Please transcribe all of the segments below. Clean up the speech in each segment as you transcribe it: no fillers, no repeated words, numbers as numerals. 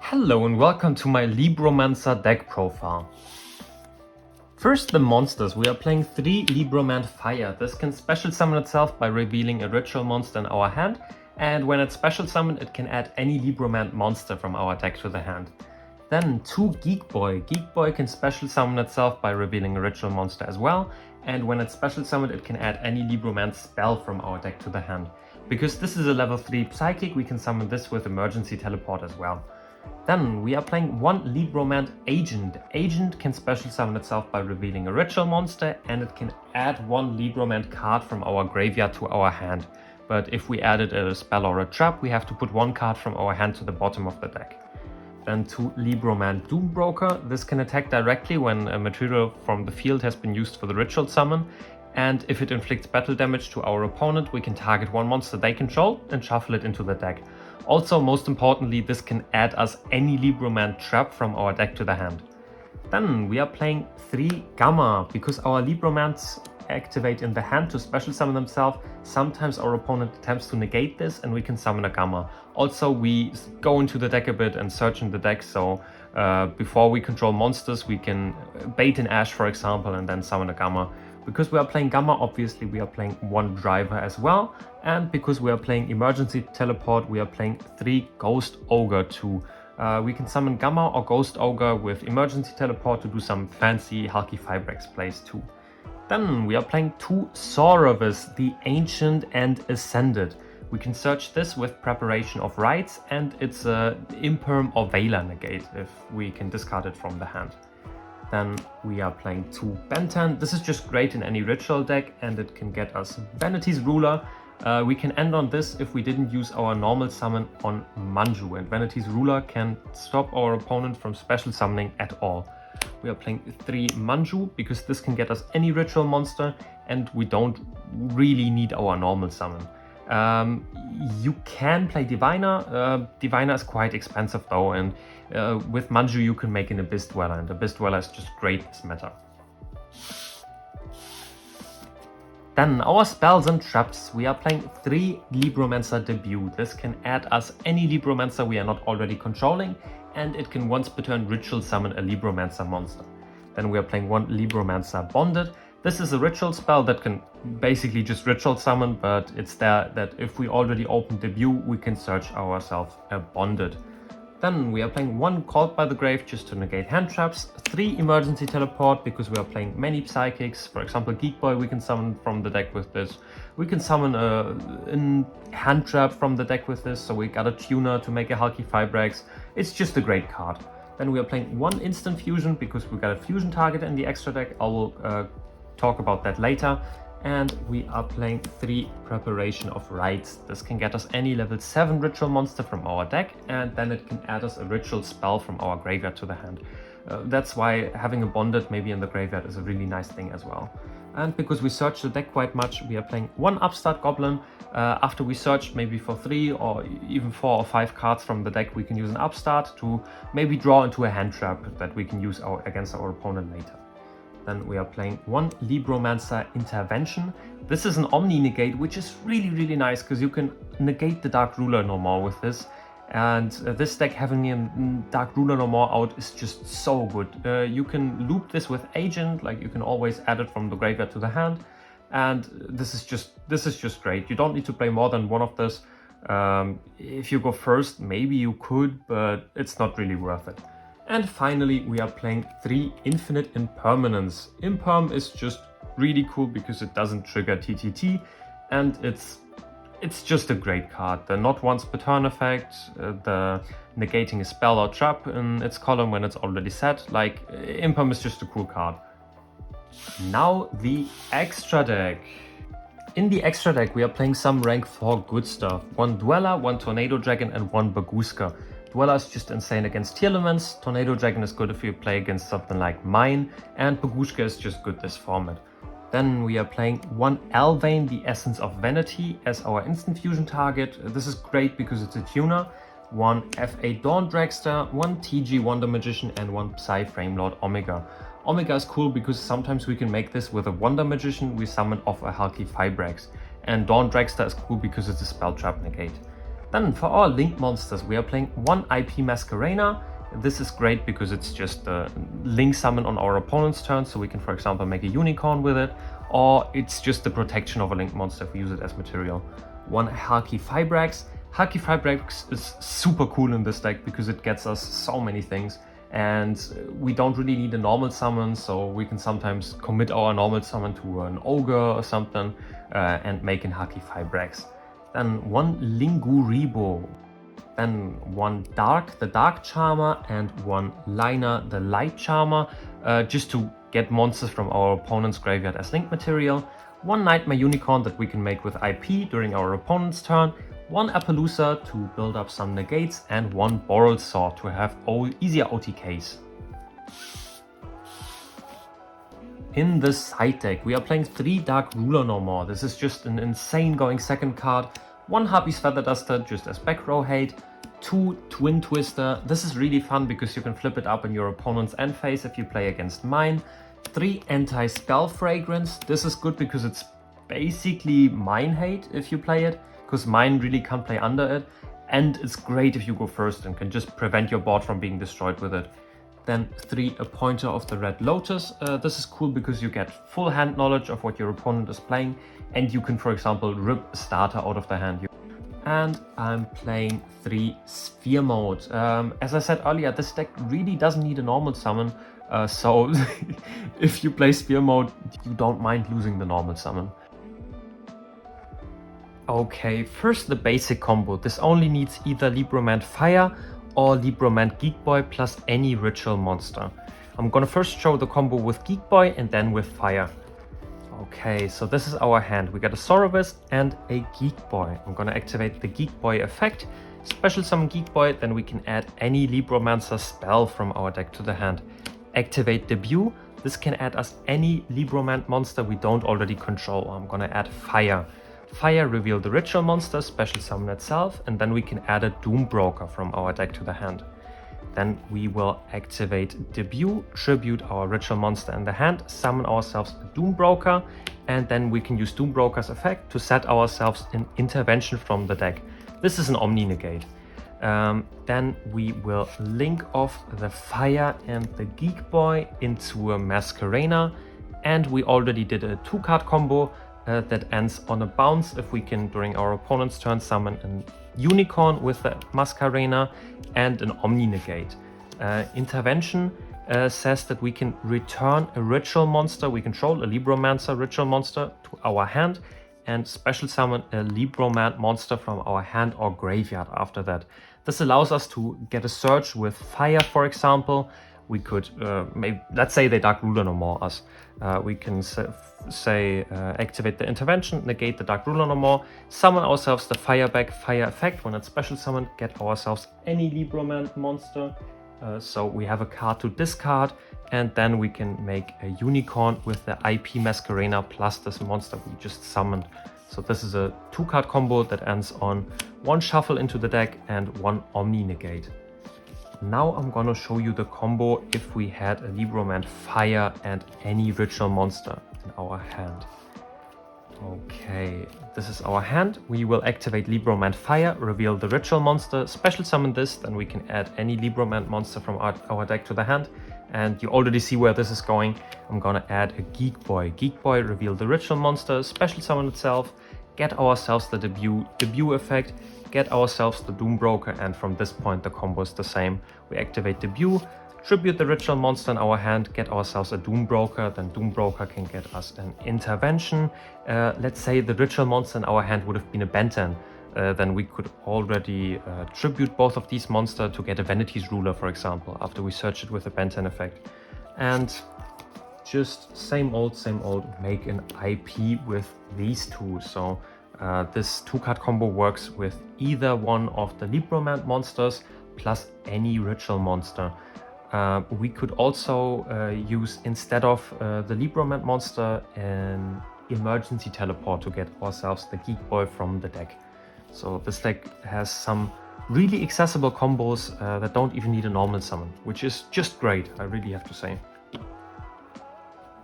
Hello and welcome to my Libromancer deck profile. First, the monsters. We are playing 3 Libromant Fire. This can special summon itself by revealing a ritual monster in our hand, and when it's special summoned, it can add any Libromant monster from our deck to the hand. Then 2 Geek Boy. Geek Boy can special summon itself by revealing a ritual monster as well, and when it's special summoned, it can add any Libromant spell from our deck to the hand. Because this is a level 3 Psychic, we can summon this with Emergency Teleport as well. Then we are playing 1 Libromant Agent. Agent can special summon itself by revealing a ritual monster, and it can add 1 Libromant card from our graveyard to our hand. But if we added a spell or a trap, we have to put 1 card from our hand to the bottom of the deck. Then 2 Libromant Doombroker. This can attack directly when a material from the field has been used for the ritual summon, and if it inflicts battle damage to our opponent, we can target 1 monster they control and shuffle it into the deck. Also, most importantly, this can add us any Libromant trap from our deck to the hand. Then we are playing 3 Gamma. Because our Libromants activate in the hand to special summon themselves, sometimes our opponent attempts to negate this and we can summon a Gamma. Also, we go into the deck a bit and search in the deck, so before we control monsters, we can bait an Ash, for example, and then summon a Gamma. Because we are playing Gamma, obviously we are playing 1 Driver as well, and because we are playing Emergency Teleport, we are playing 3 Ghost Ogre too. We can summon Gamma or Ghost Ogre with Emergency Teleport to do some fancy Hulky Fibrex plays too. Then we are playing 2 Sauravis, the Ancient and Ascended. We can search this with Preparation of Rites, and it's a Imperm or Veiler negate if we can discard it from the hand. Then we are playing 2 Bentan. This is just great in any ritual deck, and it can get us Vanity's Ruler. We can end on this if we didn't use our normal summon on Manju, and Vanity's Ruler can stop our opponent from special summoning at all. We are playing 3 Manju because this can get us any ritual monster, and we don't really need our normal summon. You can play Diviner. Diviner is quite expensive though, and with Manju you can make an Abyss Dweller, and Abyss Dweller is just great this meta. Then our spells and traps. We are playing 3 Libromancer Debut. This can add us any Libromancer we are not already controlling, and it can once per turn ritual summon a Libromancer monster. Then we are playing 1 Libromancer Bonded. This is a ritual spell that can basically just ritual summon, but it's there that if we already opened Debut, we can search ourselves a Bonded. Then we are playing 1 Called by the Grave just to negate hand traps, 3 Emergency Teleport because we are playing many Psychics. For example, Geek Boy we can summon from the deck with this. We can summon a hand trap from the deck with this, so we got a Tuner to make a Hulky Fibrex. It's just a great card. Then we are playing 1 Instant Fusion because we got a fusion target in the extra deck. I will talk about that later. And we are playing 3 Preparation of Rites. This can get us any level 7 ritual monster from our deck, and then it can add us a ritual spell from our graveyard to the hand. That's why having a Bonded maybe in the graveyard is a really nice thing as well. And because we search the deck quite much, we are playing 1 Upstart Goblin. After we search maybe for 3 or even 4 or 5 cards from the deck, we can use an Upstart to maybe draw into a hand trap that we can use against our opponent later. Then we are playing 1 Libromancer Intervention. This is an Omni negate, which is really nice because you can negate the Dark Ruler no more with this. And this deck having a Dark Ruler no more out is just so good. You can loop this with Agent, like you can always add it from the graveyard to the hand. And this is just great. You don't need to play more than 1 of this. If you go first, maybe you could, but it's not really worth it. And finally, we are playing 3 Infinite Impermanence. Imperm is just really cool because it doesn't trigger TTT, and it's just a great card. The not once per turn effect, the negating a spell or trap in its column when it's already set. Like, Imperm is just a cool card. Now the extra deck. In the extra deck, we are playing some rank 4 good stuff. 1 Dweller, 1 Tornado Dragon, and 1 Baguska. Dweller is just insane against tier elements, Tornado Dragon is good if you play against something like mine, and Baguska is just good this format. Then we are playing 1 Alvain, the Essence of Vanity, as our instant fusion target. This is great because it's a tuner. 1 FA Dawn Dragster, 1 TG Wonder Magician, and 1 Psy Framelord Omega. Omega is cool because sometimes we can make this with a Wonder Magician we summon off a Hulky Fibrex. And Dawn Dragster is cool because it's a spell trap negate. Then for our link monsters, we are playing one IP Masquerena. This is great because it's just a link summon on our opponent's turn, so we can, for example, make a unicorn with it, or it's just the protection of a link monster if we use it as material. One Harky Fibrax. Harky Fibrax is super cool in this deck because it gets us so many things, and we don't really need a normal summon, so we can sometimes commit our normal summon to an ogre or something and make an Harky Fibrax. Then one Linguribo. Then one Dark, the Dark Charmer, and one Liner, the Light Charmer, just to get monsters from our opponent's graveyard as link material. One Nightmare Unicorn that we can make with IP during our opponent's turn. One Appaloosa to build up some negates, and one Boral Sword to have easier OTKs. In the side deck, we are playing 3 Dark Ruler no more. This is just an insane going second card. One Harpy's Feather Duster just as back row hate. 2 Twin Twister. This is really fun because you can flip it up in your opponent's end phase if you play against mine. 3 Anti-Spell Fragrance. This is good because it's basically mine hate if you play it, because mine really can't play under it. And it's great if you go first and can just prevent your board from being destroyed with it. Then 3 Appointer of the Red Lotus. This is cool because you get full hand knowledge of what your opponent is playing, and you can, for example, rip a starter out of the hand. And I'm playing 3 Sphere Mode. As I said earlier, this deck really doesn't need a normal summon, so if you play Sphere Mode, you don't mind losing the normal summon. Okay, first the basic combo. This only needs either Libroman Fire or Libroman Geek Boy plus any ritual monster. I'm gonna first show the combo with Geek Boy and then with Fire. Okay, so this is our hand. We got a Sorovis and a Geek Boy. I'm gonna activate the Geek Boy effect, special summon Geek Boy, then we can add any Libromancer spell from our deck to the hand. Activate Debut. This can add us any Libromant monster we don't already control. I'm gonna add Fire. Fire, reveal the ritual monster, special summon itself, and then we can add a Doom Broker from our deck to the hand. Then we will activate Debut, tribute our ritual monster in the hand, summon ourselves a Doom Broker, and then we can use Doom Broker's effect to set ourselves an intervention from the deck. This is an Omni Negate. Then we will link off the Fire and the Geek Boy into a Masquerena, and we already did a 2-card combo that ends on a bounce if we can, during our opponent's turn, summon a Unicorn with the Masquerena and an Omni Negate. Intervention says that we can return a ritual monster we control, a Libromancer ritual monster, to our hand, and special summon a Libromant monster from our hand or graveyard after that. This allows us to get a search with Fire, for example. We could, maybe, let's say they Dark Ruler no more us. We can say activate the intervention, negate the Dark Ruler no more, summon ourselves the Fire back, Fire effect. When it's special summoned, get ourselves any Libromant monster. So we have a card to discard, and then we can make a Unicorn with the IP Masquerena plus this monster we just summoned. So this is a 2-card combo that ends on 1 shuffle into the deck and 1 Omni Negate. Now I'm gonna show you the combo if we had a Libromant Fire and any ritual monster in our hand. Okay, this is our hand. We will activate Libromant Fire, reveal the ritual monster, special summon this, then we can add any Libromant monster from our deck to the hand. And you already see where this is going. I'm gonna add a Geek Boy. Geek Boy, reveal the ritual monster, special summon itself, get ourselves the debut effect, get ourselves the Doom Broker, and from this point the combo is the same. We activate Debut, tribute the ritual monster in our hand, get ourselves a Doom Broker, then Doom Broker can get us an intervention. Let's say the ritual monster in our hand would have been a Benton. Then we could already tribute both of these monsters to get a Vanity's Ruler, for example, after we search it with a Benton effect. And just same old, make an IP with these two. So this 2-card combo works with either one of the Libromant monsters plus any ritual monster. We could also use, instead of the Libromant monster, an emergency teleport to get ourselves the Geek Boy from the deck. So this deck has some really accessible combos that don't even need a normal summon, which is just great, I really have to say.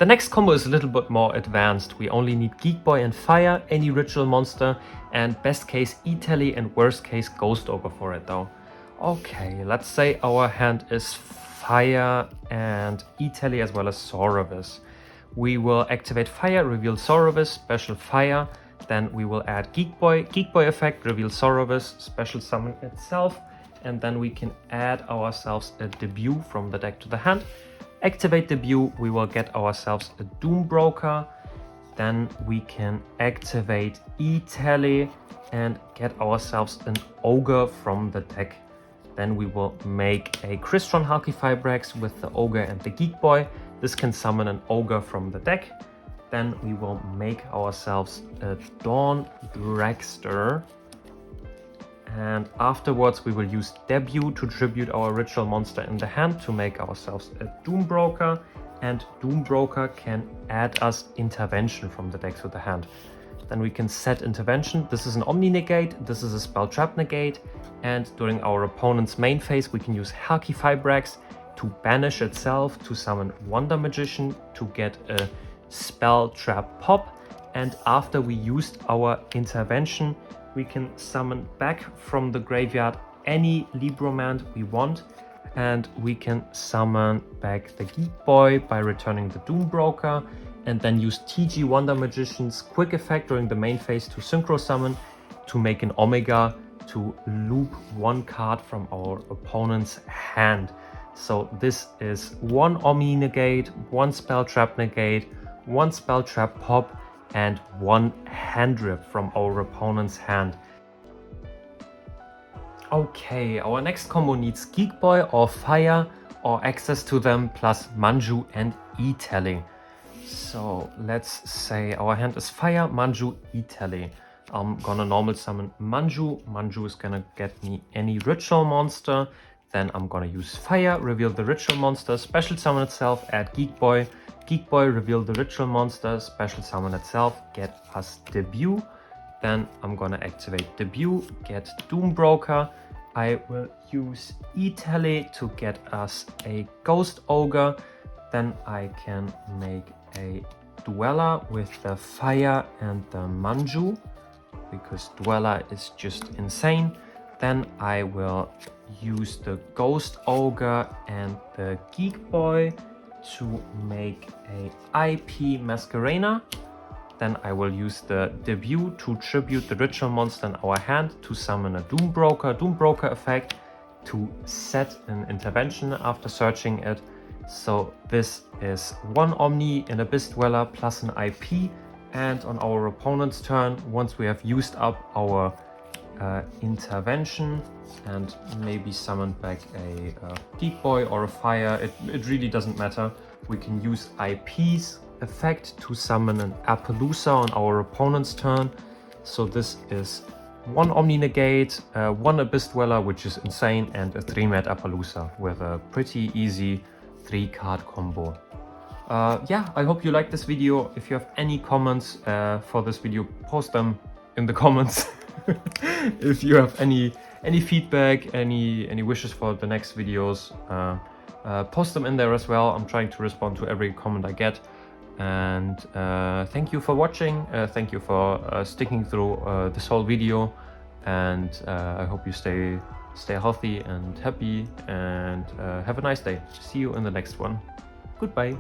The next combo is a little bit more advanced. We only need Geek Boy and Fire, any ritual monster, and best case E-Tally and worst case Ghost Ogre for it though. Okay, let's say our hand is Fire and E-Tally as well as Sauravis. We will activate Fire, reveal Sauravis, special Fire. Then we will add Geek Boy effect, reveal Sauravis, special summon itself. And then we can add ourselves a debut from the deck to the hand. Activate debut, we will get ourselves a Doom Broker. Then we can activate E-Tally and get ourselves an Ogre from the deck. Then we will make a Crystron Hulky Fibrax with the Ogre and the Geek Boy. This can summon an Ogre from the deck. Then we will make ourselves a Dawn Dragster. And afterwards we will use debut to tribute our ritual monster in the hand to make ourselves a Doom Broker. And Doom Broker can add us intervention from the deck to the hand. Then we can set intervention. This is an Omni Negate, this is a Spell Trap Negate. And during our opponent's main phase we can use Hulky Fibrax to banish itself to summon Wonder Magician to get a Spell Trap Pop. And after we used our intervention, we can summon back from the graveyard any Libromant we want, and we can summon back the Geek Boy by returning the Doom Broker, and then use TG Wonder Magician's quick effect during the main phase to synchro summon to make an Omega to loop one card from our opponent's hand. So this is one Omni Negate, one Spell Trap Negate, one Spell Trap Pop, and one Hand Rip from our opponent's hand. Okay, our next combo needs Geek Boy or Fire or access to them plus Manju and E-Tally. So let's say our hand is Fire, Manju, E-Tally. I'm gonna normal summon Manju. Manju is gonna get me any ritual monster. Then I'm gonna use Fire, reveal the ritual monster, special summon itself, add Geek Boy. Geek Boy, reveal the ritual monster, special summon itself, get us debut. Then I'm gonna activate debut, get Doom Broker. I will use E-Tally to get us a Ghost Ogre. Then I can make a Dweller with the Fire and the Manju, because Dweller is just insane. Then I will use the Ghost Ogre and the Geek Boy to make a IP Masquerena. Then I will use the debut to tribute the ritual monster in our hand to summon a Doom Broker effect to set an intervention after searching it. So this is one Omni, an Abyss Dweller plus an IP, and on our opponent's turn, once we have used up our intervention and maybe summon back a Geek Boy or a Fire, it really doesn't matter. We can use IP's effect to summon an Appaloosa on our opponent's turn. So this is one Omni Negate, one Abyss Dweller, which is insane, and a 3-mat Appaloosa with a pretty easy 3-card combo. Yeah, I hope you liked this video. If you have any comments for this video, post them in the comments. If you have any feedback, any wishes for the next videos, post them in there as well. I'm trying to respond to every comment I get. And thank you for watching. Thank you for sticking through this whole video. And I hope you stay healthy and happy, and have a nice day. See you in the next one. Goodbye.